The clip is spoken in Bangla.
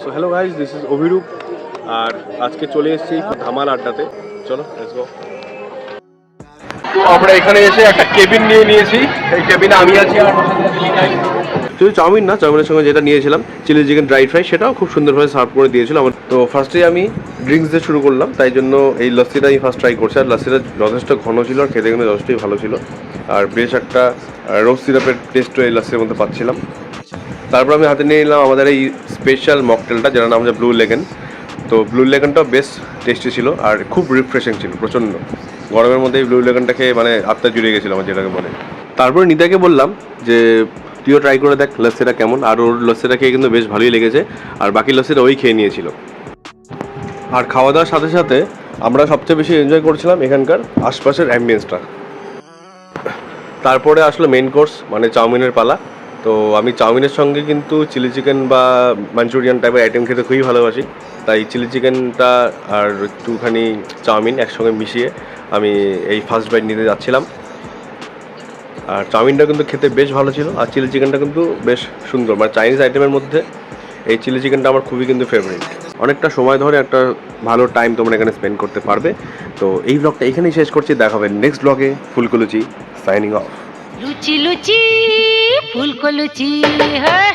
So hello guys, this is Abhirup আর আজকে চলে এসেছি ধামাল আড্ডাতে। চলো লেটস গো। তো আমরা এখানে এসে একটা কেবিন নিয়ে নিয়েছি। এই কেবিনে আমি আছি আর শুধু চাউমিন না, চাউমিনের সঙ্গে যেটা নিয়েছিলাম চিলি চিকেন ড্রাই ফ্রাই, সেটাও খুব সুন্দরভাবে সার্ভ করে দিয়েছিল আমার। তো ফার্স্টেই আমি ড্রিঙ্কস দিয়ে শুরু করলাম, তাই জন্য এই লস্যিটা আমি ফার্স্ট ট্রাই করছি। আর লস্যিটা যথেষ্ট ঘন ছিল আর খেতে কিন্তু যথেষ্টই ভালো ছিল। আর বেশ একটা রোজ সিরাপের টেস্টও এই লস্যির মধ্যে পাচ্ছিলাম। তারপর আমি হাতে নিয়ে নিলাম আমাদের এই স্পেশাল মকটেলটা, যেটার নাম হচ্ছে ব্লু লেগেন। তো ব্লু লেগেনটাও বেশ টেস্টি ছিল আর খুব রিফ্রেশিং ছিল প্রচণ্ড। গরমের মধ্যে এই ব্লু লেগেনটা খেয়ে মানে আত্মা জুড়ে গেছিলো আমার, যেটাকে বলে। তারপরে নিতাকে বললাম যে তুইও ট্রাই করে দেখ লস্যিটা কেমন, আর ওর লস্যিটা খেয়ে কিন্তু বেশ ভালোই লেগেছে। আর বাকি লস্যিটা ওই খেয়ে নিয়েছিল। আর খাওয়া দাওয়ার সাথে সাথে আমরা সবচেয়ে বেশি এনজয় করছিলাম এখানকার আশপাশের অ্যাম্বিয়েন্সটা। তারপরে আসলো মেন কোর্স, মানে চাউমিনের পালা। তো আমি চাউমিনের সঙ্গে কিন্তু চিলি চিকেন বা মাঞ্চুরিয়ান টাইপের আইটেম খেতে খুবই ভালোবাসি। তাই চিলি চিকেনটা আর একটুখানি চাউমিন একসঙ্গে মিশিয়ে আমি এই ফার্স্ট বাইট নিতে যাচ্ছিলাম। আর চাউমিনটা কিন্তু খেতে বেশ ভালো ছিল, আর চিলি চিকেনটা কিন্তু বেশ সুন্দর। মানে চাইনিজ আইটেমের মধ্যে এই চিলি চিকেনটা আমার খুবই কিন্তু ফেভারিট। অনেকটা সময় ধরে একটা ভালো টাইম তোমরা এখানে স্পেন্ড করতে পারবে। তো এই ব্লগটা এখানেই শেষ করছি, দেখা হবে নেক্সট ব্লগে। ফুলকো লুচি সাইনিং অফ। লুচি লুচি ফুলকো লুচি হ্যাঁ।